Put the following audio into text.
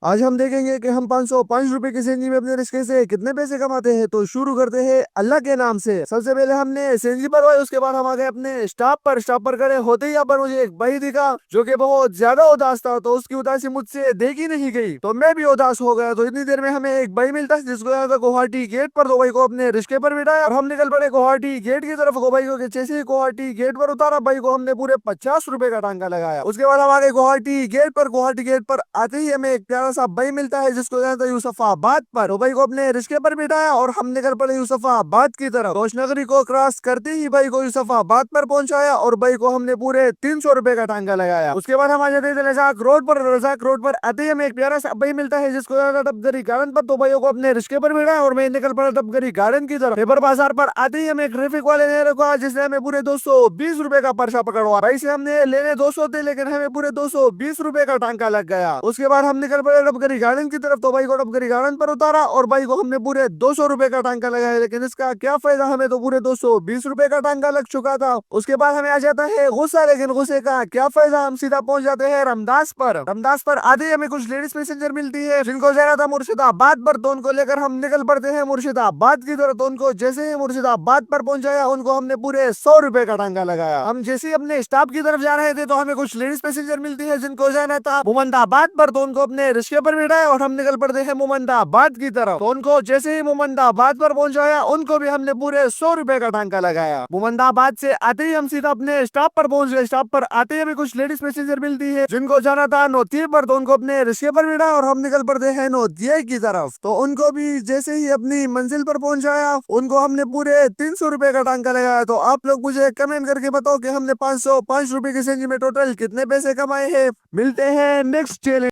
आज हम देखेंगे कि हम 505 रुपए की सीएनजी में अपने रिक्शे से कितने पैसे कमाते हैं। तो शुरू करते हैं अल्लाह के नाम से। सबसे पहले हमने सीएनजी भरवाई, उसके बाद हम आ गए अपने स्टॉप पर खड़े होते ही यहाँ पर मुझे एक भाई दिखा जो कि बहुत ज्यादा उदास था। तो उसकी उदासी मुझसे देखी नहीं गई, तो मैं भी उदास हो गया। तो इतनी देर में हमें एक भाई मिलता जिसको यहाँ था गुवाहाटी गेट पर। तो भाई को अपने रिक्शे पर बिठाया और हम निकल पड़े गुवाहाटी गेट की तरफ। भाई को जैसे ही गुवाहाटी गेट पर उतारा, भाई को हमने पूरे 50 रुपए का टांका लगाया। उसके बाद हम आ गए गुवाहाटी गेट पर। गुवाहाटी गेट पर आते ही हमें एक प्यारा सा भाई मिलता है जिसको कहते हैं यूसुफाबाद पर। तो भाई को अपने रिक्शे पर बिठाया और हम निकल पड़े यूसुफाबाद की तरफ। रोशनगरी को क्रॉस करते ही भाई को यूसुफाबाद पर पहुंचाया और भाई को हमने पूरे 300 रुपए का टांगा लगाया। उसके बाद हम आ जाते थे रजाक रोड पर। रजाक रोड पर आते ही हमें एक प्यारा सा भाई मिलता है जिसको कहते हैं टपगरी गार्डन पर। तो भाइयों को अपने रिक्शे पर बिठाया और मैं निकल पड़ा टपगरी गार्डन की तरफ। पेपर बाजार पर आते ही हमें एक ट्रैफिक वाले ने रोका जिसने हमें पूरे 220 रुपए का पर्चा पकड़वा। भाई से हमने लेने 200 थे लेकिन हमें पूरे 220 रुपए का टांका लग गया। उसके बाद हम निकल पड़े टपगरी गार्डन की तरफ। तो भाई को टपगरी गार्डन पर उतारा और भाई को हमने पूरे 200 रुपए का टांका लगाया। लेकिन इसका क्या फायदा, हमें तो पूरे 220 रुपए का टांका लग चुका था। उसके बाद हमें आ जाता है गुस्सा, लेकिन गुस्से का क्या फायदा, हम सीधा पहुंच जाते हैं रामदास पर। रामदास पर आते ही हमें कुछ लेडीज पैसेंजर मिलती है जिनको जाना था मुर्शिदाबाद पर। तो उनको लेकर हम निकल पड़ते हैं मुर्शिदाबाद की तरफ। तो उनको जैसे ही मुर्शिदाबाद पर पहुंचाया, उनको हमने पूरे 100 रुपए का टांगा लगाया। हम जैसे ही अपने स्टॉप की तरफ जा रहे थे तो हमें कुछ लेडीज पैसेंजर मिलती है जिनको जाना था मोमंदाबाद पर। तो उनको अपने रिक्शे पर बिठाया और हम निकल पड़ते हैं मोमंदाबाद की तरफ। तो उनको जैसे ही मोमंदाबाद पर पहुंचाया, उनको भी हमने पूरे 100 रुपए का टांका लगाया। मोमंदाबाद से आते ही हम सीधा अपने स्टॉप पर पहुंच गए। स्टॉप पर आते ही हमें कुछ लेडीज पैसेंजर मिलती है जिनको जाना था नोतिये पर। तो उनको अपने रिक्शे पर बिठाया और हम निकल पड़ते हैं नोतिये की तरफ। तो उनको भी जैसे ही अपनी मंजिल पर पहुंचाया, उनको हमने पूरे 300 रुपए का टांका लगाया। तो आप लोग मुझे कमेंट करके बताओ कि हमने 505 रुपए की सीएनजी में टोटल कितने पैसे कमाए हैं। मिलते हैं नेक्स्ट चैलेंज।